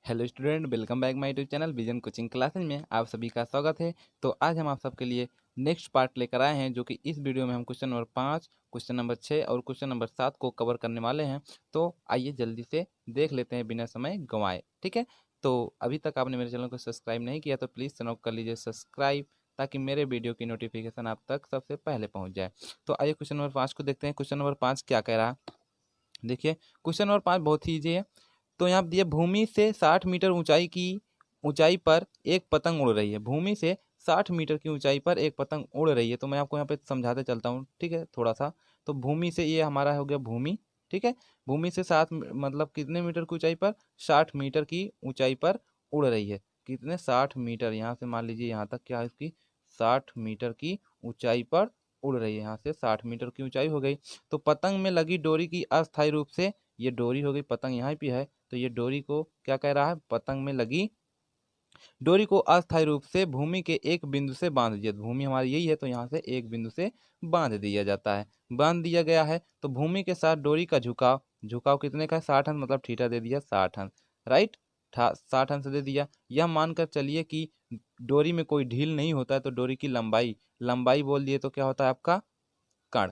Hello student, welcome back my YouTube channel vision coaching classes में आप सभी का स्वागत है। तो आज हम आप सबके लिए नेक्स्ट पार्ट लेकर आए हैं, जो कि इस वीडियो में हम क्वेश्चन नंबर 5, क्वेश्चन नंबर 6 और क्वेश्चन नंबर 7 को कवर करने वाले हैं। तो आइए जल्दी से देख लेते हैं बिना समय गंवाए। ठीक है, तो अभी तक आपने मेरे चैनल को सब्सक्राइब नहीं किया तो प्लीज़ चैनल को कर लीजिए सब्सक्राइब, ताकि मेरे वीडियो की नोटिफिकेशन आप तक सबसे पहले पहुँच जाए। तो आइए क्वेश्चन नंबर 5 को देखते हैं। क्वेश्चन नंबर 5 क्या कह रहा है, देखिए। क्वेश्चन नंबर 5 बहुत ही ईजी है। तो यहाँ दिए भूमि से 60 मीटर ऊंचाई पर एक पतंग उड़ रही है। भूमि से 60 मीटर की ऊंचाई पर एक पतंग उड़ रही है। तो मैं आपको यहाँ पे समझाते चलता हूँ, ठीक है, थोड़ा सा। तो भूमि से, ये हमारा हो गया भूमि, ठीक है। भूमि से 7 मतलब कितने मीटर की ऊंचाई पर, 60 मीटर की ऊंचाई पर उड़ रही है। कितने, 60 मीटर। यहाँ से मान लीजिए यहाँ तक क्या है इसकी, 60 मीटर की ऊंचाई पर उड़ रही है। यहाँ से 60 मीटर की ऊंचाई हो गई। तो पतंग में लगी डोरी की अस्थायी रूप से, ये डोरी हो गई, पतंग यहाँ पे है, तो ये डोरी को क्या कह रहा है, पतंग में लगी डोरी को अस्थायी रूप से भूमि के एक बिंदु से बांध दिया। भूमि हमारी यही है, तो यहाँ से एक बिंदु से बांध दिया जाता है, बांध दिया गया है। तो भूमि के साथ डोरी का झुकाव, झुकाव कितने का है, 60 अंश, मतलब थीटा दे दिया 60 अंश, राइट। 60 अंश दे दिया। यह मानकर चलिए कि डोरी में कोई ढील नहीं होता है, तो डोरी की लंबाई, लंबाई बोल दिए तो क्या होता है आपका, कण।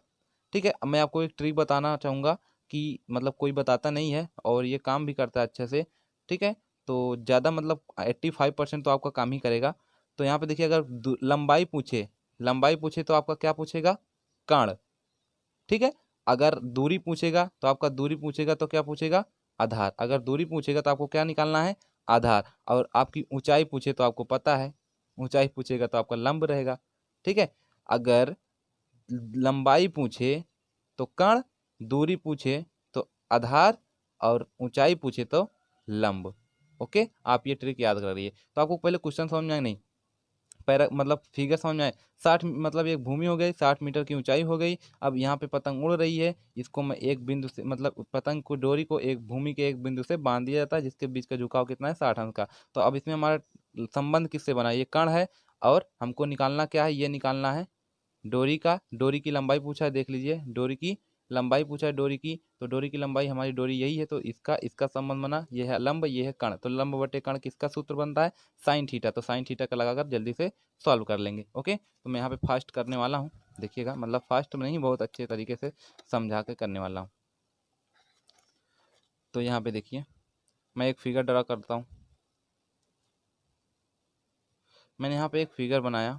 ठीक है, अब मैं आपको एक ट्रिक बताना चाहूँगा कि मतलब कोई बताता नहीं है और ये काम भी करता है अच्छे से। ठीक है, तो ज़्यादा मतलब 85% तो आपका काम ही करेगा। तो यहाँ पे देखिए, अगर लंबाई पूछे तो आपका क्या पूछेगा, कण। ठीक है, अगर दूरी पूछेगा तो आपका दूरी पूछेगा तो क्या पूछेगा, आधार। अगर दूरी पूछेगा तो आपको क्या निकालना है, आधार। और आपकी ऊंचाई पूछे तो आपको पता है, ऊंचाई पूछेगा तो आपका लंब रहेगा। ठीक है, अगर लंबाई पूछे तो कण, दूरी पूछे तो आधार, और ऊंचाई पूछे तो लंब। ओके, आप ये ट्रिक याद कर रही है। तो आपको पहले क्वेश्चन समझ में आए नहीं, पैरा मतलब फिगर समझ में आए। 60 मतलब एक भूमि हो गई, 60 मीटर की ऊंचाई हो गई। अब यहाँ पे पतंग उड़ रही है, इसको मैं एक बिंदु से, मतलब पतंग को, डोरी को एक भूमि के एक बिंदु से बांध दिया जाता है, जिसके बीच का झुकाव कितना है, 60 अंश का। तो अब इसमें हमारा संबंध किससे बना, ये कण है। और हमको निकालना क्या है, ये निकालना है डोरी का। डोरी की लंबाई पूछा है, देख लीजिए, डोरी की लंबाई पूछा है, डोरी की। तो डोरी की लंबाई, हमारी डोरी यही है, तो इसका इसका संबंध बना, ये है लंब, ये है कण। तो लंब बटे कण किसका सूत्र बनता है, साइन थीटा। तो साइन थीटा का लगाकर जल्दी से सॉल्व कर लेंगे। ओके, तो मैं यहाँ पे फास्ट करने वाला हूँ, देखिएगा, मतलब फास्ट में नहीं, बहुत अच्छे तरीके से समझा के करने वाला हूँ। तो यहाँ पे देखिए, मैं एक फिगर ड्रा करता हूँ। मैंने यहाँ पे एक फिगर बनाया।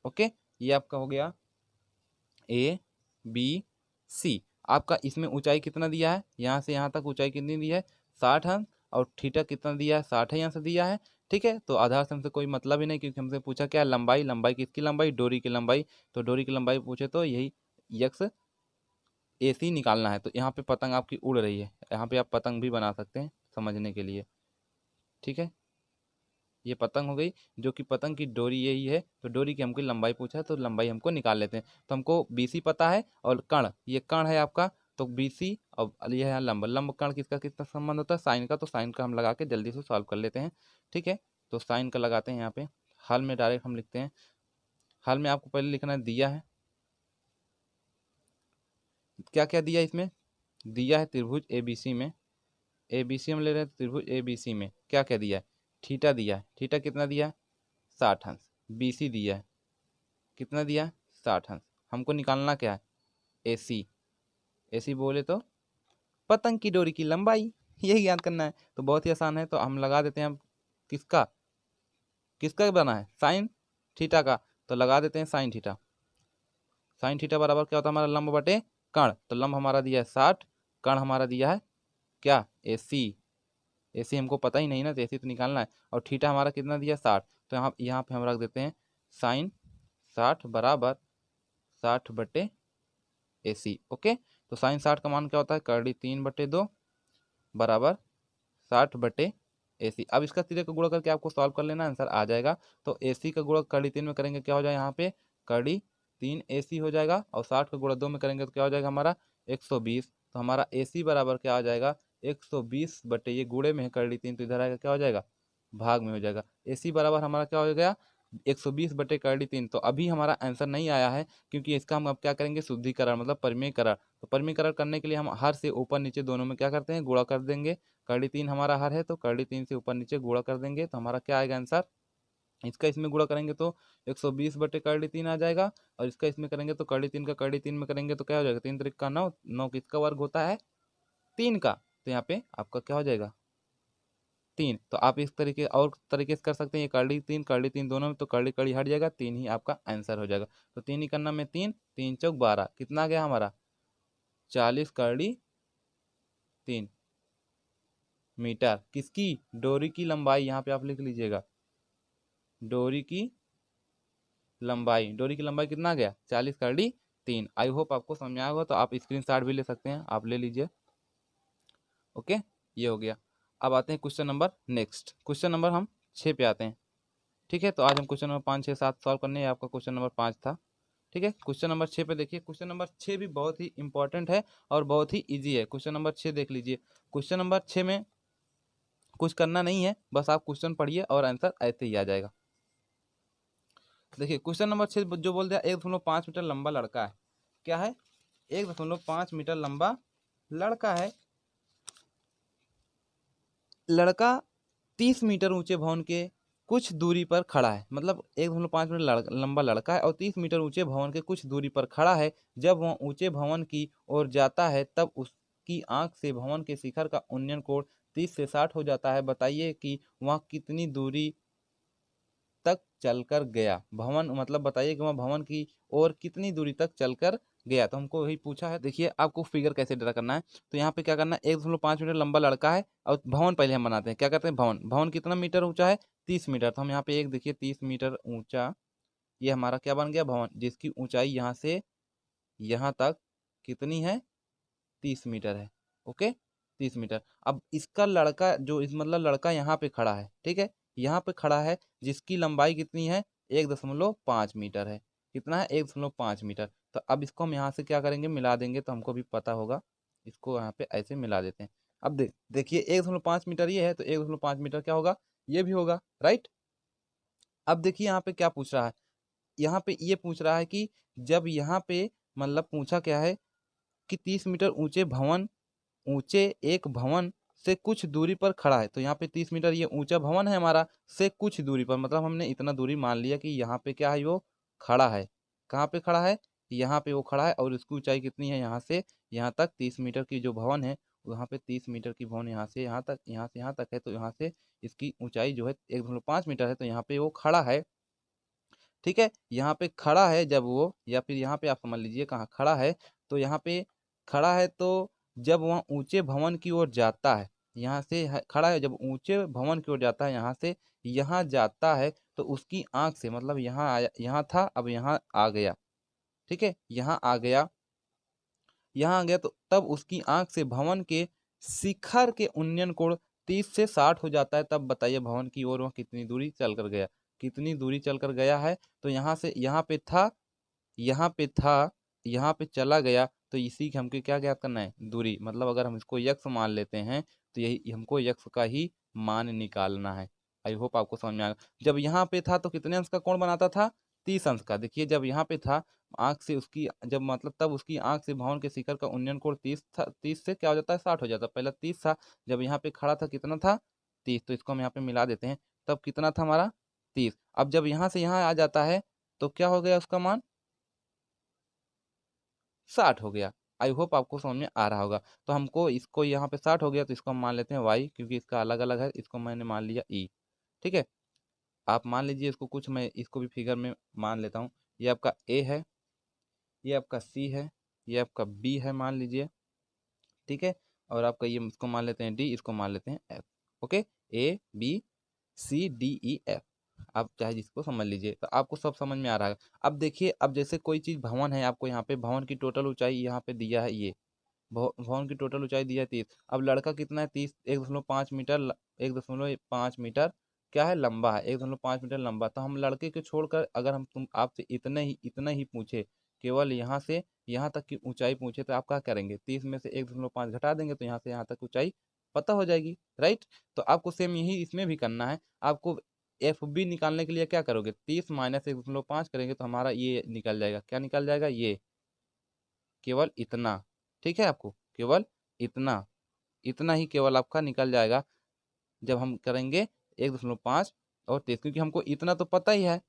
ओके, ये आपका हो गया ए बी सी। आपका इसमें ऊंचाई कितना दिया है, यहाँ से यहाँ तक ऊंचाई कितनी दी है, 60 अंश। और थीटा कितना दिया है, 60 ही यहाँ से दिया है। ठीक है, तो आधार से हमसे कोई मतलब ही नहीं, क्योंकि हमसे पूछा क्या है, लंबाई। लंबाई किसकी लंबाई, डोरी की लंबाई। तो डोरी की लंबाई पूछे तो यही यक्स ए सी निकालना है। तो यहाँ पे पतंग आपकी उड़ रही है, यहाँ पे आप पतंग भी बना सकते हैं समझने के लिए। ठीक है, ये पतंग हो गई, जो कि पतंग की डोरी यही है। तो डोरी की हमको लंबाई पूछा है, तो लंबाई हमको निकाल लेते हैं। तो हमको बीसी पता है, और कण, ये कण है आपका। तो बीसी और ये है लंब। लंब कण किसका किसका संबंध होता है, साइन का। तो साइन का हम लगा के जल्दी से सॉल्व कर लेते हैं। ठीक है, तो साइन का लगाते हैं यहाँ पे। हल में डायरेक्ट हम लिखते हैं। हल में आपको पहले लिखना है, दिया है, क्या क्या दिया इसमें, दिया है त्रिभुज ए बी सी में। ए बी सी हम ले रहे हैं, त्रिभुज ए बी सी में क्या क्या दिया है, थीटा दिया है। थीटा कितना दिया है, 60 अंश। बी सी दिया है, कितना दिया, 60 अंश। हमको निकालना क्या है, ए सी। ए सी बोले तो पतंग की डोरी की लंबाई, यही याद करना है। तो बहुत ही आसान है, तो हम लगा देते हैं। हम किसका किसका बना है, साइन थीटा का। तो लगा देते हैं साइन थीटा। साइन थीटा बराबर क्या होता है हमारा, लंब बटे कण। तो लंब हमारा दिया है 60, कण हमारा दिया है क्या, ए सी। ए सी हमको पता ही नहीं ना, तो ए सी तो निकालना है। और थीटा हमारा कितना दिया, 60। तो यहाँ पे हम रख देते हैं साइन 60 बराबर 60 बटे ए सी। ओके, तो साइन 60 का मान क्या होता है, करड़ी 3/2 बराबर 60 बटे ए सी। अब इसका सीधे का गुणा करके आपको सॉल्व कर लेना, आंसर आ जाएगा। तो ए सी का गुणा करड़ी 3 में करेंगे, क्या हो जाएगा यहाँ पे, करड़ी 3 ए सी हो जाएगा। और 60 का गुणा 2 में करेंगे तो क्या हो जाएगा हमारा, 120। तो हमारा ए सी बराबर क्या आ जाएगा, 120 बटे, ये गुणे में है करड़ी 3, तो इधर आएगा क्या हो जाएगा, भाग में हो जाएगा। ए सी बराबर हमारा क्या हो गया, 120/3। तो अभी हमारा आंसर नहीं आया है, क्योंकि इसका हम अब क्या करेंगे, शुद्धिकरण मतलब परिमेयकरण। तो परिमेयकरण करने के लिए हम हर से ऊपर नीचे दोनों में क्या करते हैं, गुणा कर देंगे। कर्डी 3 हमारा हर है, तो कर्डी 3 से ऊपर नीचे गुणा कर देंगे, तो हमारा क्या आएगा आंसर। इसका इसमें गुणा करेंगे तो 120/3 आ जाएगा, और इसका इसमें करेंगे तो कर्डी 3 का कर्डी 3 में करेंगे तो क्या हो जाएगा, 3 3 का 9, 9 किसका वर्ग होता है, 3 का। तो यहाँ पे आपका क्या हो जाएगा, 3। तो आप इस तरीके और तरीके से कर सकते हैं, ये कर्ली तीन दोनों में, तो कर्ली कर्ली हट जाएगा, 3 ही आपका आंसर हो जाएगा। तो 3 ही करना में 3, 3 चौक 12, कितना आ गया हमारा, 40/3 मीटर। किसकी, डोरी की लंबाई, यहाँ पे आप लिख लीजिएगा, डोरी की लंबाई, डोरी की लंबाई कितना आ गया, 40/3। आई होप आपको समझ में आया होगा, तो आप स्क्रीनशॉट भी ले सकते हैं, आप ले लीजिए। ओके, ये हो गया। अब आते हैं question number next, question number हम 6 पे आते हैं। ठीक है, तो आज हम क्वेश्चन नंबर 5, 6, 7 सॉल्व करने हैं, आपका क्वेश्चन नंबर 5 था। ठीक है, क्वेश्चन नंबर 6 पे देखिए, क्वेश्चन नंबर 6 भी बहुत ही इंपॉर्टेंट है और बहुत ही इजी है। क्वेश्चन नंबर 6 देख लीजिए। क्वेश्चन नंबर 6 में कुछ करना नहीं है, बस आप क्वेश्चन पढ़िए और आंसर ऐसे ही आ जाएगा। देखिए क्वेश्चन नंबर 6 जो बोल दिया, 1.5 मीटर लंबा लड़का है। क्या है, 1.5 मीटर लंबा लड़का है। लड़का 30 मीटर ऊंचे भवन के कुछ दूरी पर खड़ा है, मतलब 1.5 मीटर लंबा लड़का है और 30 मीटर ऊंचे भवन के कुछ दूरी पर खड़ा है। जब वह ऊंचे भवन की ओर जाता है तब उसकी आंख से भवन के शिखर का उन्नयन कोण 30 से 60 हो जाता है। बताइए कि वह कितनी दूरी तक चलकर गया। भवन मतलब बताइए कि वह भवन की ओर कितनी दूरी तक चलकर गया। तो हमको वही पूछा है। देखिए आपको फिगर कैसे ड्रा करना है, तो यहाँ पे क्या करना है, 1.5 मीटर लंबा लड़का है और भवन पहले हम बनाते हैं। क्या करते हैं, भवन, भवन कितना मीटर ऊंचा है, 30 मीटर। तो हम यहाँ पे एक देखिए 30 मीटर ऊंचा, ये हमारा क्या बन गया, भवन, जिसकी ऊंचाई यहाँ से यहाँ तक कितनी है, 30 मीटर है। Okay, 30 metre. अब इसका लड़का जो इस मतलब लड़का यहाँ पे खड़ा है, ठीक है, यहाँ पे खड़ा है, जिसकी लंबाई कितनी है, 1.5 मीटर है। कितना है, 1.5 मीटर। तो अब इसको हम यहाँ से क्या करेंगे, मिला देंगे, तो हमको भी पता होगा। इसको यहाँ पे ऐसे मिला देते हैं। अब देखिए 1.5 मीटर ये है, तो 1.5 मीटर क्या होगा, ये भी होगा, राइट। अब देखिए यहाँ पे क्या पूछ रहा है, यहाँ पे ये पूछ रहा है कि जब यहाँ पे मतलब पूछा क्या है कि 30 मीटर ऊंचे एक भवन से कुछ दूरी पर खड़ा है। तो यहाँ पे 30 मीटर ये ऊंचा भवन है हमारा, से कुछ दूरी पर, मतलब हमने इतना दूरी मान लिया कि यहाँ पे क्या है, वो खड़ा है। कहाँ पे खड़ा है, यहाँ पे वो खड़ा है, और इसकी ऊंचाई कितनी है, यहाँ से यहाँ तक 30 मीटर की जो भवन है, वहाँ पे 30 मीटर की भवन यहाँ से यहाँ तक, यहाँ से यहाँ तक है। तो यहाँ से इसकी ऊंचाई जो है 1.5 मीटर है। तो यहाँ पे वो खड़ा है, ठीक है, यहाँ पे खड़ा है जब वो, या फिर यहाँ पे आप समझ लीजिए कहाँ खड़ा है। तो यहाँ पे खड़ा है, तो जब वह ऊंचे भवन की ओर जाता है, यहाँ से खड़ा है, जब ऊंचे भवन की ओर जाता है, यहाँ से यहाँ जाता है, तो उसकी आंख से मतलब यहाँ आया, यहाँ था, अब यहाँ आ गया, ठीक है, यहाँ आ गया, यहाँ आ गया, तो तब उसकी आंख से भवन के शिखर के उन्नयन कोण 30 से 60 हो जाता है। तब बताइए भवन की ओर वह कितनी दूरी चल कर गया, कितनी दूरी चल कर गया है। तो यहाँ से यहाँ पे था, यहाँ पे था, यहाँ पे चला गया। तो इसी की हमको क्या ज्ञात करना है, दूरी, मतलब अगर हम इसको यक्स मान लेते हैं, तो यही हमको यक्स का ही मान निकालना है। आई होप आपको समझ में आएगा। जब यहाँ पे था तो कितने अंश का कोण बनाता था, 30 अंश का। देखिए जब यहाँ पे था, आंख से उसकी जब मतलब तब उसकी आंख से भवन के शिखर का उन्नयन कोण 30 था, 30 से क्या हो जाता है, 60 हो जाता है। पहले 30 था, जब यहाँ पे खड़ा था कितना था, 30। तो इसको हम यहाँ पे मिला देते हैं, तब कितना था हमारा, 30। अब जब यहाँ से यहाँ आ जाता है तो क्या हो गया उसका मान, 60 हो गया। आई होप आपको समझ में आ रहा होगा। तो हमको इसको यहाँ पे 60 हो गया, तो इसको हम मान लेते हैं y, क्योंकि इसका अलग अलग है, इसको मैंने मान लिया e। ठीक है, आप मान लीजिए इसको, कुछ मैं इसको भी फिगर में मान लेता हूँ। ये आपका a है, ये आपका c है, ये आपका b है मान लीजिए, ठीक है, और आपका ये इसको मान लेते हैं d, इसको मान लेते हैं f। Okay, a b c d e f, आप चाहे जिसको समझ लीजिए, तो आपको सब समझ में आ रहा है। अब देखिए, अब जैसे कोई चीज़ भवन है, आपको यहाँ पे भवन की टोटल ऊंचाई यहाँ पे दिया है, ये भवन की टोटल ऊंचाई दिया है 30। अब लड़का कितना है, 30, 1.5 मीटर 1.5 मीटर क्या है, लंबा है, 1.5 मीटर लंबा। तो हम लड़के को छोड़कर अगर हम तुम आपसे इतना ही पूछे, केवल यहाँ से यहाँ तक की ऊंचाई पूछे, तो आप क्या करेंगे, 30 में से 1.5 घटा देंगे, तो यहाँ से यहाँ तक ऊंचाई पता हो जाएगी, राइट। तो आपको सेम यही इसमें भी करना है। आपको एफ बी निकालने के लिए क्या करोगे, 30 माइनस 1.5 करेंगे तो हमारा ये निकल जाएगा, क्या निकल जाएगा, ये केवल इतना। ठीक है, आपको केवल इतना, इतना ही केवल आपका निकल जाएगा जब हम करेंगे 1.5 और 30, क्योंकि हमको इतना तो पता ही है,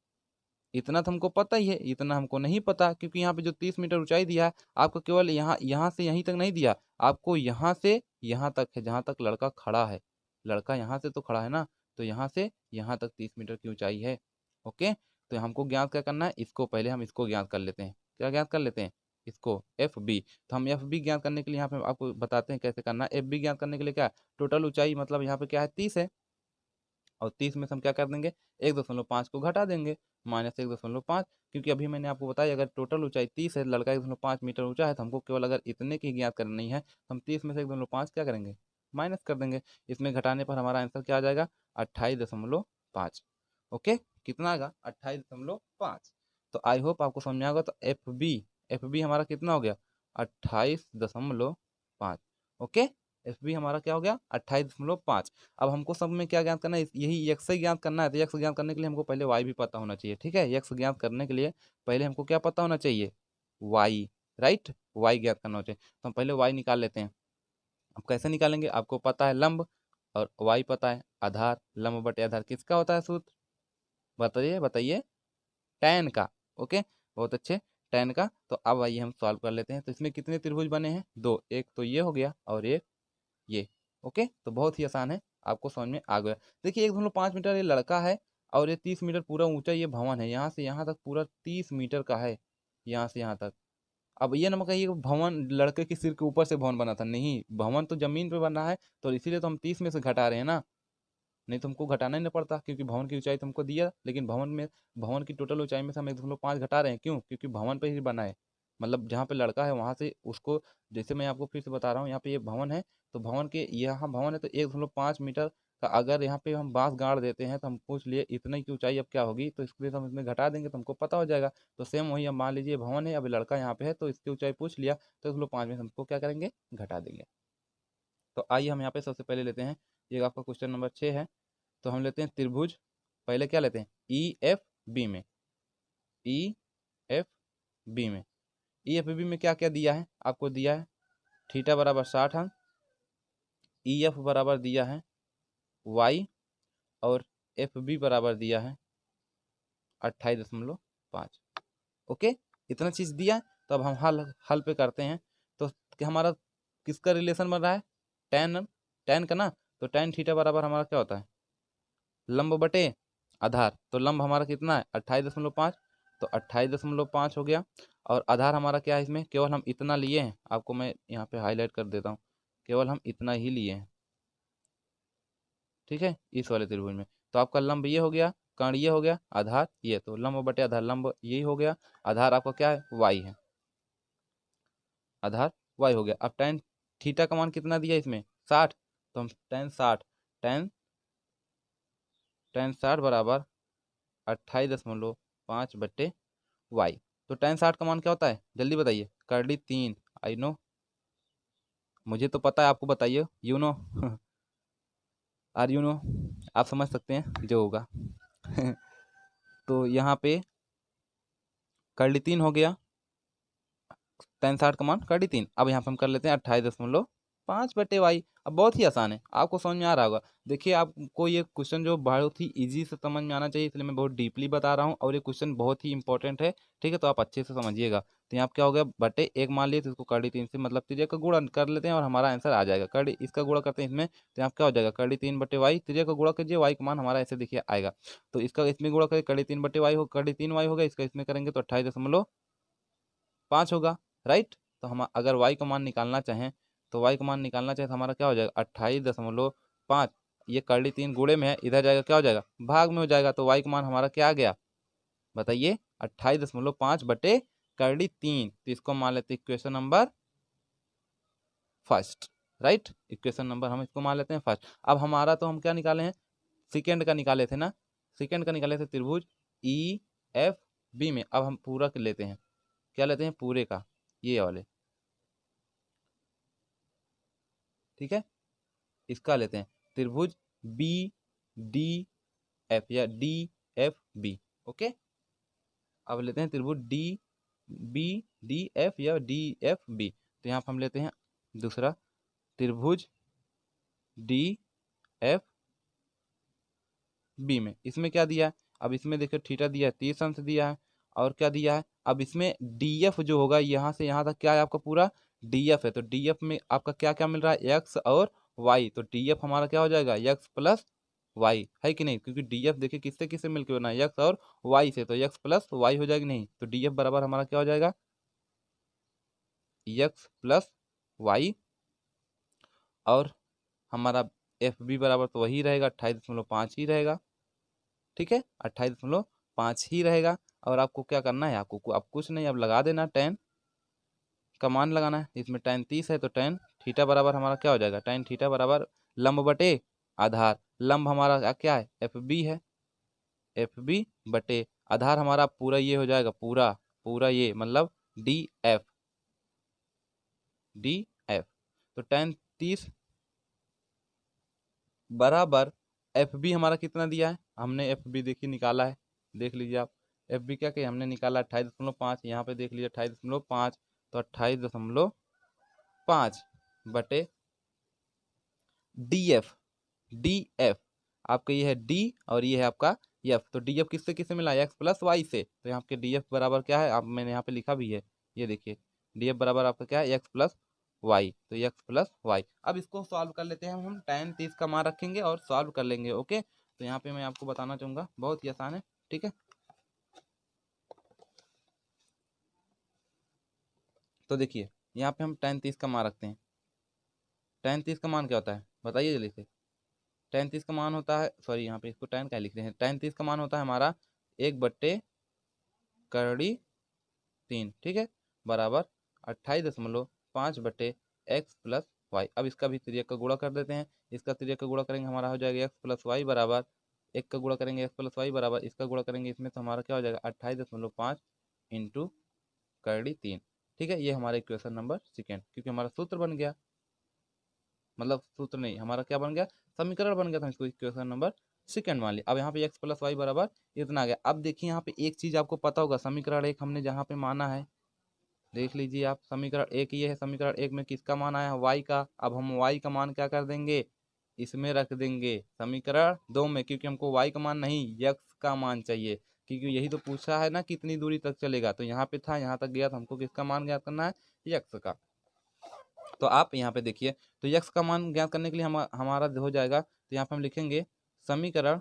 इतना तो हमको पता ही है, इतना हमको नहीं पता, क्योंकि यहाँ पे जो 30 मीटर ऊंचाई दिया है आपको, केवल यहाँ से यहीं तक नहीं दिया, आपको यहाँ से यहाँ तक है, जहाँ तक लड़का खड़ा है, लड़का यहाँ से तो खड़ा है ना, तो यहाँ से यहाँ तक 30 मीटर की ऊंचाई है। ओके, तो हमको ज्ञात क्या करना है, इसको पहले हम इसको ज्ञात कर लेते हैं, क्या ज्ञात कर लेते हैं, इसको एफ बी। तो हम एफ बी ज्ञात करने के लिए यहाँ पे आपको बताते हैं कैसे करना है। एफ बी ज्ञात करने के लिए क्या, टोटल ऊंचाई मतलब यहाँ पे क्या है, 30 है, और 30 में से हम क्या कर देंगे, 1.5 को घटा देंगे, माइनस 1.5, क्योंकि अभी मैंने आपको बताया अगर टोटल ऊंचाई 30 है, लड़का 1.5 मीटर ऊंचा है, तो हमको केवल अगर इतने की ज्ञात करनी है तो हम 30 में से 1.5 क्या करेंगे, माइनस कर देंगे। इसमें घटाने पर हमारा आंसर क्या आ जाएगा, 28.5। ओके, कितना आएगा, 28.5। तो आई होप आपको समझ में आएगा। तो एफ बी हमारा कितना हो गया, 28.5। ओके, एफ बी हमारा क्या हो गया, 28.5। अब हमको सब में क्या ज्ञात करना है, यही एक्स से ज्ञात करना है। तो एक्स ज्ञात करने के लिए हमको पहले वाई भी पता होना चाहिए। ठीक है, एक्स ज्ञात करने के लिए पहले हमको क्या पता होना चाहिए, वाई, राइट, वाई ज्ञात करना चाहिए। तो हम पहले वाई निकाल लेते हैं। अब कैसे निकालेंगे, आपको पता है लंब, और वाई पता है आधार। लंब बटे आधार किसका होता है सूत्र, बताइए बताइए, tan का। ओके, बहुत अच्छे, tan का। तो अब आइए हम सॉल्व कर लेते हैं। तो इसमें कितने त्रिभुज बने हैं, दो, एक तो ये हो गया और एक ये। ओके, तो बहुत ही आसान है, आपको समझ में आ गया। देखिए 1.5 मीटर ये लड़का है, और ये 30 मीटर पूरा ऊंचा ये भवन है, यहाँ से यहाँ तक पूरा 30 मीटर का है, यहाँ से यहाँ तक। अब ये ना कहिए भवन लड़के के सिर के ऊपर से भवन बना था, नहीं, भवन तो जमीन पे बना है, तो इसीलिए तो हम 30 में से घटा रहे हैं ना, नहीं तो हमको घटाना ही नहीं पड़ता, क्योंकि भवन की ऊंचाई तो हमको दिया, लेकिन भवन की टोटल ऊंचाई में से हम 1.5 घटा रहे हैं, क्यों, क्योंकि भवन पे ही बना है, मतलब जहाँ पे लड़का है वहां से उसको, जैसे मैं आपको फिर से बता रहा हूँ, यहाँ पे ये भवन है, तो भवन के यहाँ भवन है, तो 1.5 मीटर का अगर यहाँ पे हम बांस गाड़ देते हैं, तो हम पूछ लिए इतने की ऊंचाई अब क्या होगी, तो इसके लिए तो हम इसमें घटा देंगे तो हमको पता हो जाएगा। तो सेम वही, अब मान लीजिए भवन है, अभी लड़का यहाँ पे है, तो इसकी ऊंचाई पूछ लिया, तो 1.5 में हमको क्या करेंगे, घटा देंगे। तो आइए हम यहाँ पे सबसे पहले लेते हैं, ये आपका क्वेश्चन नंबर 6 है। तो हम लेते हैं त्रिभुज, पहले क्या लेते हैं, ई एफ बी में, ई एफ बी में, ई एफ बी में क्या क्या दिया है, आपको दिया है थीटा बराबर 60 अंक, ई एफ बराबर दिया है वाई, और एफ बी बराबर दिया है 28.5। ओके, इतना चीज़ दिया। तो अब हम हल हल पे करते हैं। तो हमारा किसका रिलेशन बन रहा है, टेन, टेन का ना। तो टेन थीटा बराबर हमारा क्या होता है, लंब बटे आधार। तो लंब हमारा कितना है, 28.5, तो 28.5 हो गया। और आधार हमारा क्या है, इसमें केवल हम इतना लिए हैं, आपको मैं यहाँ पे हाईलाइट कर देता हूँ, केवल हम इतना ही लिए हैं। ठीक है, इस वाले त्रिभुज में। तो आपका लंब ये हो गया, कर्ण ये हो गया, आधार ये, तो लंब बटे आधार, लंब यही हो गया, आधार आपका क्या है, वाई है, आधार वाई हो गया। अब टेन थीटा का मान कितना दिया इसमें, 60, तो हम टेन टेन 60 बराबर 28.5 बट्टे वाई। तो टेन 60 का मान क्या होता है, जल्दी बताइए, करली 3, आई नो, मुझे तो पता है, आपको बताइए, you know are you know, आप समझ सकते हैं जो होगा। तो यहाँ पे करली 3 हो गया, टेन 60 का मान करली 3। अब यहाँ पे हम कर लेते हैं 28.5 बटे वाई। अब बहुत ही आसान है, आपको समझ में आ रहा होगा। देखिए आपको ये क्वेश्चन जो बहुत ही इजी से समझ में आना चाहिए, इसलिए मैं बहुत डीपली बता रहा हूँ, और ये क्वेश्चन बहुत ही इंपॉर्टेंट है। ठीक है, तो आप अच्छे से समझिएगा। तो यहाँ पे क्या हो गया, बटे एक मान लिए, तो इसको करली 3 से मतलब त्रिज्या का गुणा कर लेते हैं, और हमारा आंसर आ जाएगा। करली इसका गुणा करते हैं इसमें, तो यहाँ क्या हो जाएगा, करली 3 बटे वाई, त्रिज्या का गुणा कीजिए, वाई का मान हमारा ऐसे देखिए आएगा। तो इसका इसमें गुणा करें, करली 3 बटे वाई हो, करली 3 वाई हो गया, इसका इसमें करेंगे तो 28.5 होगा, राइट। तो हम अगर वाई का मान निकालना चाहें, तो वाई का मान निकालना चाहे तो हमारा क्या हो जाएगा, 28.5। ये करली 3 गुणे में है, इधर जाएगा क्या हो जाएगा, भाग में हो जाएगा। तो वाई का मान हमारा क्या आ गया, बताइए, 28.5 बटे करली 3। तो इसको मान लेते हैं equation number first, right, equation number हम इसको मान लेते हैं फर्स्ट। अब हमारा तो हम क्या निकाले हैं, सेकेंड का निकाले थे ना, सेकेंड का निकाले थे त्रिभुज ई एफ बी में। अब हम पूरा कर लेते हैं, क्या लेते हैं, पूरे का, ये वाले, ठीक है, इसका लेते हैं त्रिभुज बी डी एफ या डी एफ बी। ओके, अब लेते हैं त्रिभुज डी बी डी एफ या डी एफ बी। तो यहाँ पर हम लेते हैं दूसरा त्रिभुज डी एफ बी में इसमें क्या दिया है, अब इसमें देखो थीटा दिया है, 30 अंश दिया है, और क्या दिया है, अब इसमें डी एफ जो होगा यहाँ से यहाँ तक क्या है आपका पूरा डी एफ है। तो डी एफ में आपका क्या क्या मिल रहा है, एक्स और वाई। तो डी एफ हमारा क्या हो जाएगा, एक्स प्लस वाई, है कि नहीं, क्योंकि डी एफ देखिए किससे किससे मिलकर बना है, एक्स और वाई से, तो एक्स प्लस वाई हो जाएगी नहीं। तो डी एफ बराबर हमारा क्या हो जाएगा, एक्स प्लस वाई, और हमारा एफ बी बराबर तो वही रहेगा 28.5 ही रहेगा। ठीक है, 28.5 ही रहेगा। और आपको क्या करना है, आपको आप कुछ नहीं, अब लगा देना, टेन का मान लगाना है। इसमें टेन 30 है तो टेन थीटा बराबर हमारा क्या हो जाएगा, टेन थीटा बराबर लंब बटे आधार। लंब हमारा क्या है, एफ बी है, एफ बी बटे आधार हमारा पूरा ये हो जाएगा, पूरा पूरा ये मतलब डी एफ, डी एफ। तो टेन 30 बराबर एफ बी हमारा कितना दिया है, हमने एफ बी देखिए निकाला है, देख लीजिए आप, एफ बी क्या कहिए हमने निकाला 28.5, यहाँ पे देख लीजिए 28.5, तो 28.5 बटे डी एफ, डी एफ आपका ये है डी और ये है आपका एफ। तो डी एफ किससे किससे मिला, एक्स प्लस वाई से। तो यहाँ पे डी एफ बराबर क्या है, आप मैंने यहाँ पे लिखा भी है, ये देखिए डी एफ बराबर आपका क्या है, एक्स प्लस वाई। तो एक्स प्लस वाई। अब इसको सॉल्व कर लेते हैं हम टेन 30 का मान रखेंगे और सॉल्व कर लेंगे। ओके, तो यहाँ पे मैं आपको बताना चाहूँगा, बहुत ही आसान है। ठीक है, तो देखिए यहाँ पे हम टेन 30 का मान रखते हैं। टेन 30 का मान क्या होता है बताइए जल्दी से। टेन 30 का मान होता है, सॉरी यहाँ पे इसको टेन क्या लिख रहे हैं, टेन 30 का मान होता है हमारा 1/3। ठीक है, बराबर 28.5 बटे एक्स प्लस वाई। अब इसका भी तिर्यक का गुणा कर देते हैं, इसका तिर्यक का गुणा करेंगे हमारा हो जाएगा एक्स प्लस वाई बराबर, एक का गुणा करेंगे एक्स प्लस वाई बराबर, इसका गुणा करेंगे इसमें, तो हमारा क्या हो जाएगा 28.5 इंटू करड़ी 3। ठीक है, ये हमारा इक्वेशन नंबर सेकेंड, क्योंकि हमारा सूत्र बन गया, मतलब सूत्र नहीं, हमारा क्या बन गया, समीकरण बन गया, था इसको इक्वेशन नंबर सेकेंड मान लिया। अब यहाँ पे एक्स प्लस वाई बराबर इतना आ गया। अब देखिए यहाँ पे एक चीज आपको पता होगा, समीकरण एक हमने जहाँ पे माना है, देख लीजिए आप, समीकरण एक ये है, समीकरण एक में किसका मान आया है, वाई का। अब हम वाई का मान क्या कर देंगे, इसमें रख देंगे समीकरण दो में, क्योंकि हमको वाई का मान नहीं यक्स का मान चाहिए, क्योंकि यही तो पूछा है ना कितनी दूरी तक चलेगा। तो यहाँ पे था, यहाँ तक गया, तो हमको किसका मान ज्ञात करना है, यक्स का। तो आप यहाँ पे देखिए, तो यक्स का मान ज्ञात करने के लिए हमारा हो जाएगा, तो यहाँ पे हम लिखेंगे समीकरण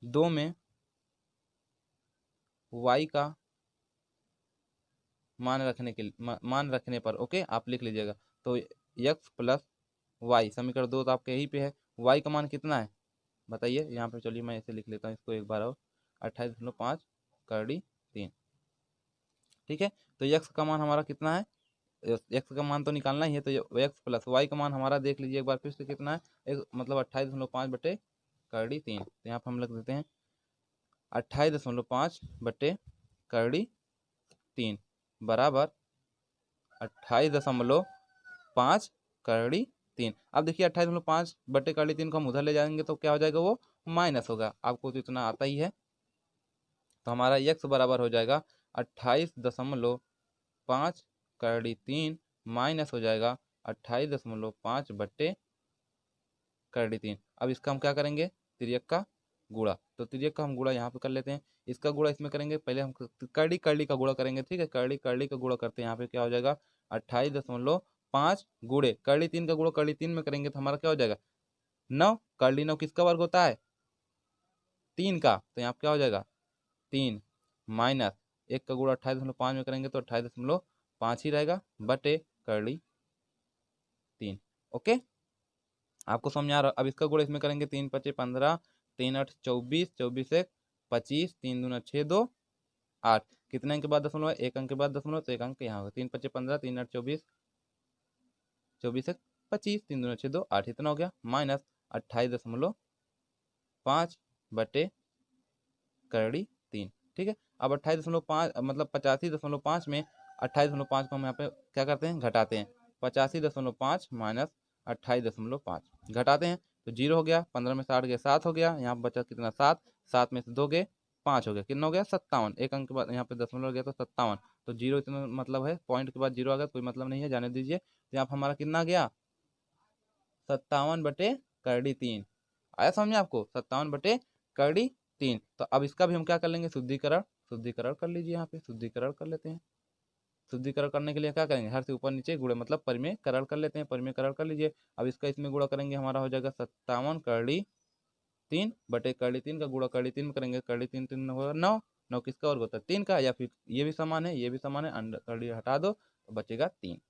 दो में वाई का मान रखने के मान रखने पर, ओके आप लिख लीजिएगा। तो एक्स प्लस वाई, समीकरण दो तो आपके यहीं पे है, वाई का मान कितना है बताइए। यहाँ पे चलिए मैं ऐसे लिख लेता हूँ इसको एक बार और, 28.5 करड़ी 3। ठीक है, तो एक्स का मान हमारा कितना है, एक्स का मान तो निकालना ही है, तो एक्स प्लस वाई का मान हमारा देख लीजिए एक बार फिर से कितना है, एक मतलब 28.5 बटे करड़ी 3। तो यहाँ पर हम लिख देते हैं 28.5 बटे करड़ी 3 बराबर 28.5 करड़ी 3। अब देखिए 28.5 बटे करड़ी 3 को हम उधर ले जाएंगे तो क्या हो जाएगा, वो माइनस होगा, आपको तो इतना आता ही है। तो हमारा एक्स बराबर हो जाएगा 28.5 करड़ी 3 माइनस हो जाएगा 28.5 बट्टे करड़ी 3। अब इसका हम क्या करेंगे, तिर्यक का गुणा। तो तिर्यक का हम गुणा यहाँ पे कर लेते हैं, इसका गुणा इसमें करेंगे, पहले हम करड़ी करड़ी का गुणा करेंगे। ठीक है, करड़ी करड़ी का गुणा करते हैं, यहाँ पे क्या हो जाएगा 28.5 गुणे करड़ी 3 का गुणा करड़ी 3 में करेंगे तो हमारा क्या हो जाएगा 9। करड़ी 9 किसका वर्ग होता है, 3 का। तो यहाँ क्या हो जाएगा 3 माइनस एक का गुणा 28.5 में करेंगे तो 28.5 ही रहेगा बटे करड़ी 3। ओके, आपको समझ आ रहा। अब इसका गुणा इसमें करेंगे, 3 5 15, 3 8 24, 24 1 25, 3 दूना 6 2 8, कितने अंक के बाद दशमलव, एक अंक के बाद दशमलव, तो एक अंक यहाँ होगा, 3 5 15, 3 8 24, 24 1 25, 3 दूना 6 2 8, इतना हो गया, माइनस 28.5 बटे करड़ी 3। ठीक है, अब 28.5 मतलब 85.5 में 28.5 को हम यहाँ पे क्या करते हैं, घटाते हैं, 85.5 माइनस 28.5 घटाते हैं, तो 0 हो गया, 15 में 60 गया 7 हो गया, यहाँ पर बचा कितना 7, 7 में से 2 गए 5 हो गया, कितना हो गया 57, एक अंक के बाद यहाँ पे दशमलव गया तो 57। तो 0 इतना मतलब है, पॉइंट के बाद 0 आ गया कोई मतलब नहीं है, जाने दीजिए। तो यहाँ पर हमारा कितना गया 57/3। आया समझ में आपको, 57/3। तो अब इसका भी हम क्या कर लेंगे, शुद्धिकरण, शुद्धिकरण कर लीजिए, यहाँ पे शुद्धिकरण कर लेते हैं। शुद्धिकरण करने के लिए क्या करेंगे, हर से ऊपर नीचे गुणे मतलब परिमेयकरण कर लेते हैं, परिमेयकरण कर लीजिए। अब इसका इसमें गुणा करेंगे, हमारा हो जाएगा 57/3 का गुणा 3 में करेंगे, 3 होगा 9, 9 किसका वर्ग होता है 3 का, या फिर ये भी समान है, ये भी समान है, अंडर कड़ी हटा दो तो बचेगा 3।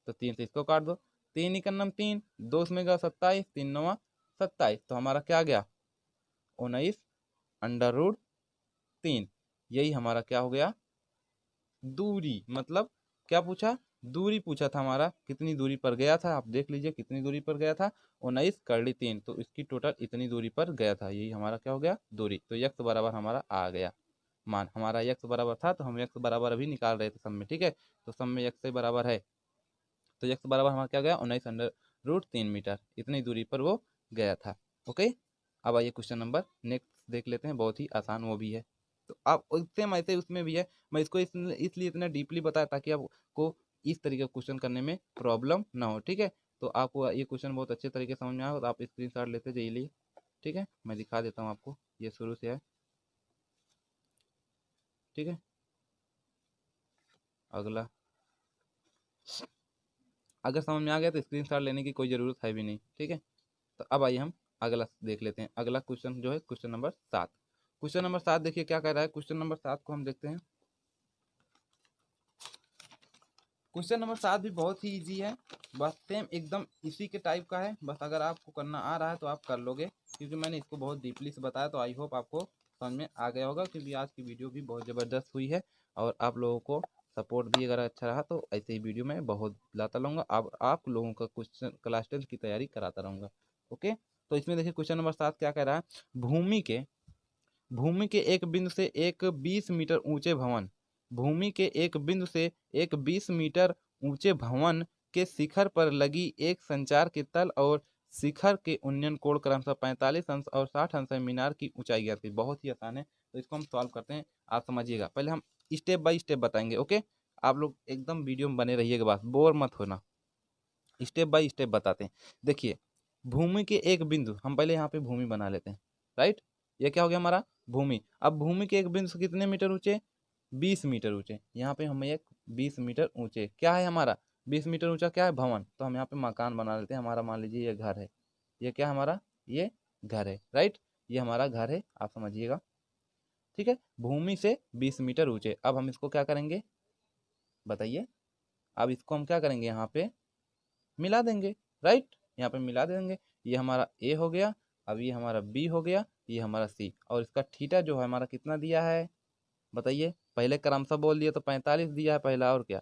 तो 3 से इसको काट दो, 3 इकन्नम 3, 2 में गया 27, 3 9 27, तो हमारा क्या गया 19/3। यही हमारा क्या हो गया दूरी, मतलब क्या पूछा, दूरी पूछा था हमारा, कितनी दूरी पर गया था, आप देख लीजिए कितनी दूरी पर गया था 19/3। तो इसकी टोटल इतनी दूरी पर गया था, यही हमारा क्या हो गया दूरी। तो यक्स बराबर हमारा आ गया मान, हमारा यक्स बराबर था, तो हम यक्स बराबर अभी निकाल रहे थे सम में, ठीक है। तो सम में यक्स से बराबर है, तो यक्स बराबर हमारा क्या गया 19/3 मीटर, इतनी दूरी पर वो गया था। ओके, अब आइए क्वेश्चन नंबर नेक्स्ट देख लेते हैं, बहुत ही आसान वो भी है। तो आप सेम ऐसे उसमें भी है, मैं इसको इसलिए इतना डीपली बताया ताकि आपको इस तरीके का क्वेश्चन करने में प्रॉब्लम ना हो, ठीक है। तो आपको ये क्वेश्चन बहुत अच्छे तरीके से समझ में आया तो आप स्क्रीनशॉट लेते जाइए, ठीक है। मैं दिखा देता हूँ आपको, ये शुरू से है, ठीक है। अगला, अगर समझ में आ गया तो स्क्रीनशॉट लेने की कोई ज़रूरत है भी नहीं, ठीक है। तो अब आइए हम अगला देख लेते हैं। अगला क्वेश्चन जो है क्वेश्चन नंबर 7। क्वेश्चन नंबर 7 देखिए क्या कह रहा है, क्वेश्चन नंबर 7 को हम देखते हैं। क्वेश्चन नंबर 7 भी बहुत ही इजी है, बस सेम एकदम इसी के टाइप का है, बस अगर आपको करना आ रहा है तो आप कर लोगे, क्योंकि मैंने इसको बहुत डीपली से बताया। तो आई होप आपको समझ में आ गया होगा, क्योंकि आज की वीडियो भी बहुत ज़बरदस्त हुई है और आप लोगों को सपोर्ट भी अगर अच्छा रहा तो ऐसे ही वीडियो मैं बहुत लाता रहूँगा, अब आप लोगों का क्वेश्चन क्लास 10 की तैयारी कराता रहूँगा। ओके, तो इसमें देखिए क्वेश्चन नंबर 7 क्या कह रहा है, भूमि के भूमि के एक बिंदु से एक 20 मीटर ऊंचे भवन, भूमि के एक बिंदु से एक 20 मीटर ऊंचे भवन के शिखर पर लगी एक संचार के तल और शिखर के उन्नयन कोण क्रमशः 45 अंश और 60 अंश है, मीनार की ऊंचाई ज्ञात की। बहुत ही आसान है, तो इसको हम सॉल्व करते हैं, आप समझिएगा। पहले हम स्टेप बाय स्टेप बताएंगे, ओके। आप लोग एकदम वीडियो में बने रहिएगा, बात बोर मत होना, स्टेप बाय स्टेप बताते हैं। देखिए भूमि के एक बिंदु, हम पहले यहाँ पे भूमि बना लेते हैं, राइट। ये क्या हो गया हमारा भूमि। अब भूमि के एक बिंदु से कितने मीटर ऊंचे, 20 मीटर ऊंचे। यहाँ पे हम एक 20 मीटर ऊंचे क्या है हमारा 20 मीटर ऊंचा क्या है भवन, तो हम यहाँ पे मकान बना लेते हैं। हमारा मान लीजिए ये घर है, ये क्या हमारा ये घर है, राइट, ये हमारा घर है, आप समझिएगा, ठीक है। भूमि से 20 मीटर ऊंचे। अब हम इसको क्या करेंगे बताइए, अब इसको हम क्या करेंगे यहाँ पे मिला देंगे, राइट, यहाँ पे मिला देंगे। ये हमारा ए हो गया, अब ये हमारा बी हो गया, ये हमारा सी, और इसका थीटा जो है हमारा कितना दिया है बताइए। पहले क्रमशः बोल दिया तो 45 दिया है पहला, और क्या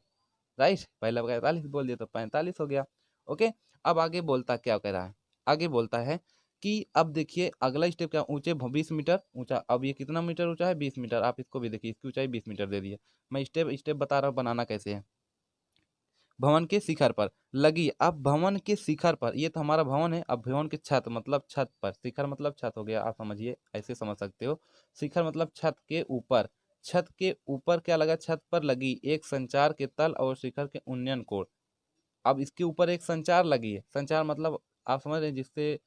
राइट, पहला 45 बोल दिया तो 45 हो गया। ओके, अब आगे बोलता क्या कह रहा है, आगे बोलता है कि अब देखिए अगला स्टेप क्या, ऊंचे 20 मीटर ऊंचा। अब ये कितना मीटर ऊंचा है 20 मीटर, आप इसको भी देखिए, इसकी ऊंचाई 20 मीटर दे दी है। मैं स्टेप स्टेप बता रहा हूँ बनाना कैसे है। भवन के शिखर पर लगी, अब भवन के शिखर पर, ये तो हमारा भवन है, अब भवन के छत मतलब छत पर, शिखर मतलब छत हो गया, आप समझिए ऐसे समझ सकते हो। शिखर मतलब छत के ऊपर, छत के ऊपर क्या लगा, छत पर लगी एक संचार के तल और शिखर के उन्नयन कोण। अब इसके ऊपर एक संचार लगी है, संचार मतलब आप समझ रहे हैं, जिससे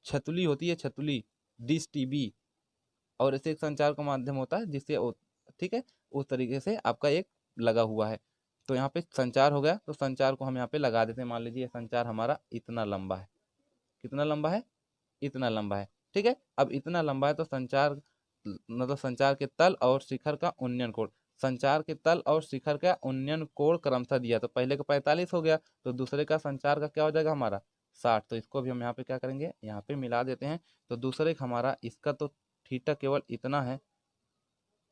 छतुली होती है, छतुली डिश टीवी, और ऐसे एक संचार का माध्यम होता है जिससे ठीक है, उस तरीके से आपका एक लगा हुआ है। तो यहाँ पे संचार हो गया, तो संचार को हम यहाँ पे लगा देते हैं। मान लीजिए संचार हमारा इतना लंबा है, कितना लंबा है इतना लंबा है, ठीक है। अब इतना लंबा है तो संचार मतलब संचार के तल और शिखर का उन्नयन कोण, संचार के तल और शिखर का उन्नयन कोण क्रमशः दिया, तो पहले का 45 हो गया, तो दूसरे का संचार का क्या हो जाएगा हमारा 60। तो इसको भी हम यहाँ पे क्या करेंगे, यहाँ पे मिला देते हैं। तो दूसरे का हमारा इसका तो थीटा केवल इतना है,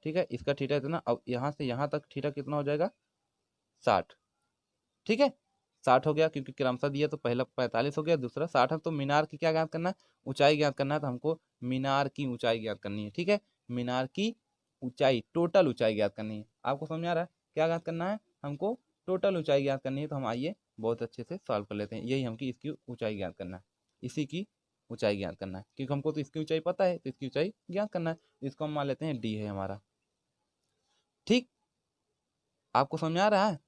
ठीक है, इसका थीटा इतना। अब यहाँ से यहाँ तक थीटा कितना हो जाएगा 60, ठीक है, 60 हो गया, क्योंकि क्रमशः दिया तो पहला 45 हो गया, दूसरा 60 है। तो मीनार की क्या ज्ञात करना है, ऊंचाई ज्ञात करना है, तो हमको मीनार की ऊंचाई ज्ञात करनी है, ठीक है। मीनार की ऊंचाई, टोटल ऊंचाई ज्ञात करनी है। आपको समझ में आ रहा है क्या ज्ञात करना है हमको, टोटल ऊंचाई ज्ञात करनी है। तो हम आइए बहुत अच्छे से सॉल्व कर लेते हैं, यही हमकी इसकी ऊंचाई ज्ञात करना है। इसी की ऊंचाई ज्ञात करना है, क्योंकि हमको तो इसकी ऊंचाई पता है तो इसकी ऊंचाई ज्ञात करना है। इसको हम मान लेते हैं डी है हमारा। ठीक, आपको समझ आ रहा है?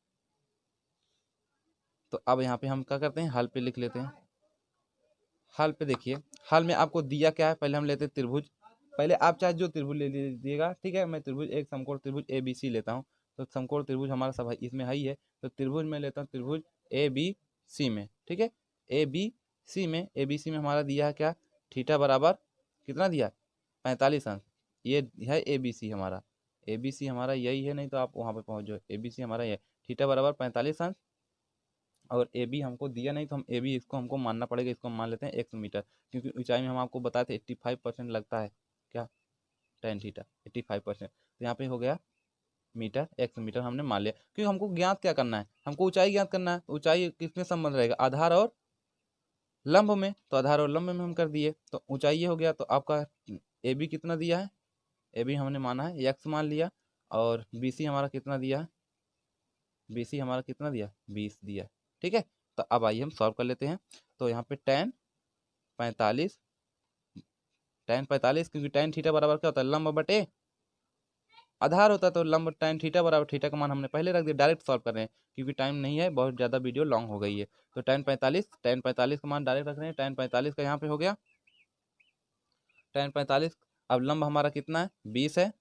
तो अब यहाँ पे हम क्या करते हैं, हल पे लिख लेते हैं। हल पे देखिए, हल में आपको दिया क्या है, पहले हम लेते हैं त्रिभुज। पहले आप चाहे जो त्रिभुज ले लीजिएगा, ठीक है। मैं त्रिभुज, एक समकोण त्रिभुज ए बी सी लेता हूँ। तो समकोण त्रिभुज हमारा सब इसमें है ही है, तो त्रिभुज में लेता हूँ त्रिभुज ए बी सी में, ठीक है। ए बी सी में हमारा दिया है क्या, थीटा बराबर कितना दिया, 45 अंश। ये है ए बी सी हमारा, ए बी सी हमारा यही है, नहीं तो आप वहाँ पे पहुँच जाओ। ए बी सी हमारा ये थीटा बराबर 45 अंश, और ए बी हमको दिया नहीं तो हम ए बी इसको हमको मानना पड़ेगा। इसको हम मान लेते हैं 100 मीटर, क्योंकि ऊंचाई में हम आपको बताए थे 85% लगता है क्या, टेन थीटा 85%। तो यहाँ पे हो गया मीटर, 100 मीटर हमने मान लिया, क्योंकि हमको ज्ञात क्या करना है, हमको ऊंचाई ज्ञात करना है। ऊंचाई किसमें संबंध रहेगा, आधार और लंब में। तो आधार और लंब में हम कर दिए, तो ऊंचाई ये हो गया। तो आपका ए बी कितना दिया है, ए बी हमने माना है एक्स मान लिया, और बी सी हमारा कितना दिया है, बी सी हमारा कितना दिया, 20 दिया, ठीक है। तो अब आइए हम सॉल्व कर लेते हैं। तो यहाँ पे टेन 45, क्योंकि टेन थीटा बराबर क्या होता है, लंब बटे आधार होता है। तो लंब टेन थीटा बराबर, थीटा का मान हमने पहले रख दिया। डायरेक्ट सॉल्व कर रहे हैं क्योंकि टाइम नहीं है, बहुत ज़्यादा वीडियो लॉन्ग हो गई है। तो टेन 45 का मान डायरेक्ट रख रहे हैं। टेन 45 का यहाँ पे हो गया टेन 45। अब लंब हमारा कितना है, 20 है,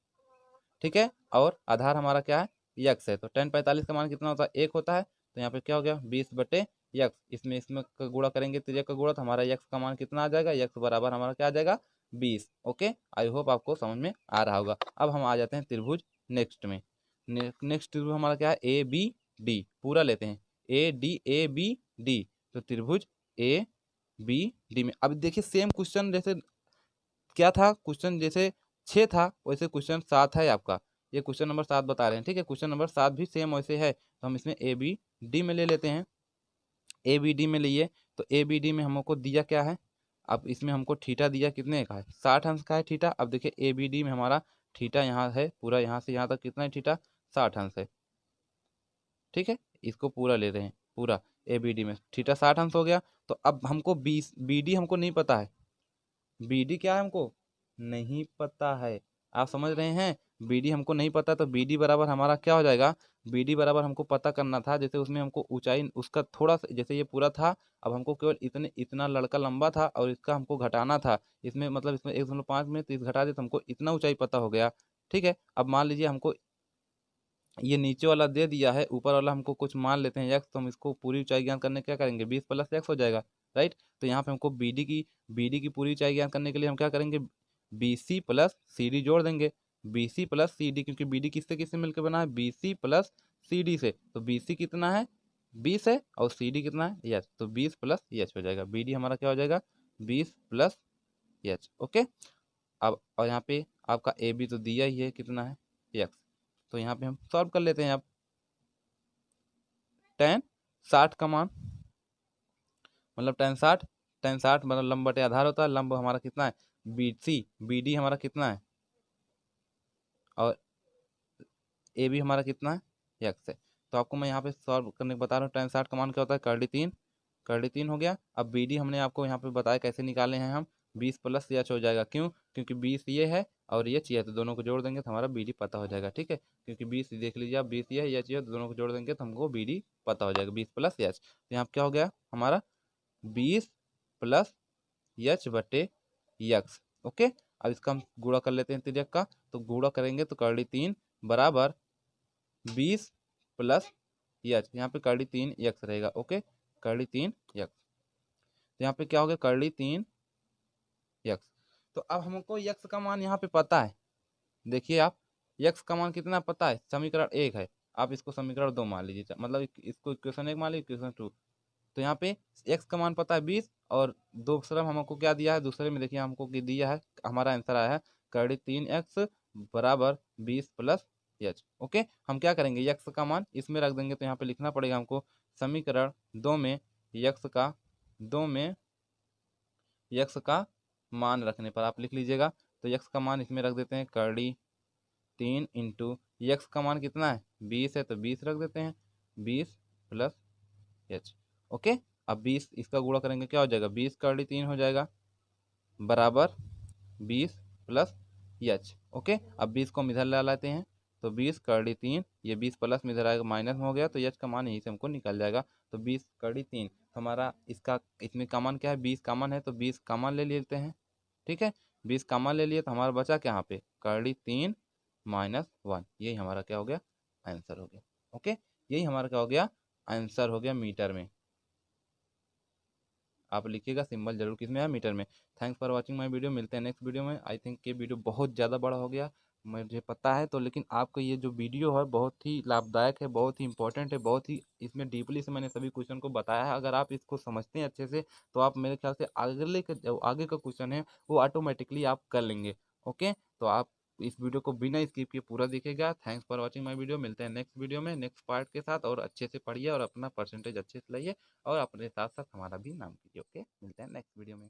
ठीक है। और आधार हमारा क्या है, यक्स है। तो टेन 45 का मान कितना होता है, 1 होता है। तो यहाँ पे क्या हो गया, 20 बटे यक्स। इसमें का गुणा करेंगे, त्रिज्या का गुणा, तो हमारा यक्स का मान कितना आ जाएगा, यक्स बराबर हमारा क्या आ जाएगा, 20। ओके, आई होप आपको समझ में आ रहा होगा। अब हम आ जाते हैं त्रिभुज नेक्स्ट में। नेक्स्ट त्रिभुज हमारा क्या है, ए बी डी पूरा लेते हैं। ए बी डी, तो त्रिभुज ए बी डी में अब देखिए सेम क्वेश्चन जैसे क्या था, क्वेश्चन जैसे 6 था वैसे क्वेश्चन 7 है आपका। ये क्वेश्चन नंबर 7 बता रहे हैं, ठीक है। क्वेश्चन नंबर 7 भी सेम वैसे है, तो हम इसमें ए बी डी में ले लेते हैं। ए बी डी में लिए, तो ए बी डी में हमको दिया क्या है, अब इसमें हमको थीटा दिया कितने का है, 60 अंश का है थीटा। अब देखिए ए बी डी में हमारा थीटा यहाँ है पूरा, यहाँ से यहाँ तक कितना है थीटा, 60 अंश है, ठीक है। इसको पूरा ले रहे हैं, पूरा ए बी डी में थीटा 60 अंश हो गया। तो अब हमको बी डी हमको नहीं पता है, बी डी क्या है हमको नहीं पता है, आप समझ रहे हैं। बी डी हमको नहीं पता, तो बी डी बराबर हमारा क्या हो जाएगा, बी डी बराबर हमको पता करना था। जैसे उसमें हमको ऊंचाई उसका थोड़ा सा, जैसे ये पूरा था, अब हमको केवल इतना लड़का लंबा था और इसका हमको घटाना था। इसमें मतलब इसमें 1.5 में, तो इस घटा दे तो हमको इतना ऊंचाई पता हो गया, ठीक है। अब मान लीजिए हमको ये नीचे वाला दे दिया है, ऊपर वाला हमको कुछ मान लेते हैं एक्स, तो हम इसको पूरी ऊंचाई ज्ञात करने क्या करेंगे, 20 प्लस एक्स हो जाएगा, राइट। तो यहाँ पे हमको बी डी की पूरी ऊंचाई ज्ञात करने के लिए हम क्या करेंगे, B C plus C D जोड़ देंगे। B C plus C D, क्योंकि बी डी किससे किससे मिलकर बना है, B C plus C D से। तो बी सी कितना है, 20 है, और सी डी कितना है, एच। तो 20 प्लस एच हो जाएगा, बी डी हमारा क्या हो जाएगा, 20 प्लस एच। ओके, अब और यहाँ पे आपका ए बी तो दिया ही है कितना है, एक्स। तो यहाँ पे हम सॉल्व कर लेते हैं। अब टेन 60 का मान, मतलब टेन साठ मतलब लंब बटे आधार होता है। लंब हमारा कितना है, बी डी हमारा कितना है, और ए बी हमारा कितना है, एक्स है। तो आपको मैं यहाँ पे सॉल्व करने को बता रहा हूँ। टेन 60 का मान क्या होता है, करड़ी तीन हो गया। अब बी डी हमने आपको यहाँ पे बताया कैसे निकाले हैं हम, 20 प्लस एच हो जाएगा, क्यों, क्योंकि 20 ये है और ये चाहिए, तो दोनों को जोड़ देंगे तो हमारा बी डी पता हो जाएगा, ठीक है। क्योंकि 20 देख लीजिए आप, 20 ये है, ये चाहिए, तो दोनों को जोड़ देंगे तो हमको बी डी पता हो जाएगा, 20 प्लस एच। तो यहाँ क्या हो गया हमारा, 20 प्लस एच बटे यक्स। ओके, अब इसका हम गुणा कर लेते हैं तिर्यक का। तो गुणा करेंगे तो करड़ी तीन बराबर 20 प्लस एच, यहाँ पे करड़ी तीन यक्स रहेगा। ओके, करड़ी तीन यक्स, तो यहाँ पे क्या हो गया, करड़ी तीन यक्स। तो अब हमको यक्स का मान यहाँ पे पता है। देखिए आप, यक्स का मान कितना पता है, समीकरण 1 है, आप इसको समीकरण 2 मान लीजिए, मतलब इसको इक्वेशन 1 मान लीजिए, इक्वेशन 2। तो यहाँ पे एक्स का मान पता है 20, और दूसरा हमको क्या दिया है, दूसरे में देखिए हमको दिया है, हमारा आंसर आया है करड़ी तीन एक्स बराबर 20 प्लस एच। ओके, हम क्या करेंगे, एक्स का मान इसमें रख देंगे, तो यहाँ पे लिखना पड़ेगा हमको समीकरण 2 में यक्स का मान रखने पर आप लिख लीजिएगा। तो यक्स का मान इसमें रख देते हैं, करड़ी तीन इंटू यक्स का मान कितना है, 20 है, तो 20 रख देते हैं, 20 प्लस एच। ओके, अब 20 इसका गुणा करेंगे क्या हो जाएगा, 20 कड़ी 3 हो जाएगा बराबर 20 प्लस एच। ओके, अब 20 को हम इधर ला लाते हैं, तो 20 कड़ी 3, ये 20 प्लस में इधर आएगा माइनस में हो गया, तो एच का मान यहीं से हमको निकल जाएगा। तो 20 कड़ी 3 हमारा इसका इसमें का मान क्या है, 20 का मान है, तो 20 का मान ले लेते हैं। ठीक है, 20 का मान ले लिए, तो हमारा बचा क्या यहाँ पे, कड़ी 3 -1, यही हमारा क्या हो गया, आंसर हो गया। ओके, यही हमारा क्या हो गया, आंसर हो गया मीटर में। आप लिखिएगा सिंबल जरूर किसमें है, मीटर में। Thanks for watching my video, मिलते हैं नेक्स्ट वीडियो में। आई थिंक ये वीडियो बहुत ज़्यादा बड़ा हो गया, मुझे पता है, तो लेकिन आपको ये जो वीडियो है बहुत ही लाभदायक है, बहुत ही इंपॉर्टेंट है, बहुत ही इसमें डीपली से मैंने सभी क्वेश्चन को बताया है। अगर आप इसको समझते हैं अच्छे से, तो आप मेरे ख्याल से अगले का जो आगे का क्वेश्चन है वो ऑटोमेटिकली आप कर लेंगे। ओके, तो आप इस वीडियो को बिना स्किप किए पूरा देखिएगा। Thanks for watching my video, मिलते हैं नेक्स्ट वीडियो में नेक्स्ट पार्ट के साथ, और अच्छे से पढ़िए और अपना परसेंटेज अच्छे से लाइए, और अपने साथ साथ हमारा भी नाम कीजिए। ओके, मिलते हैं नेक्स्ट वीडियो में।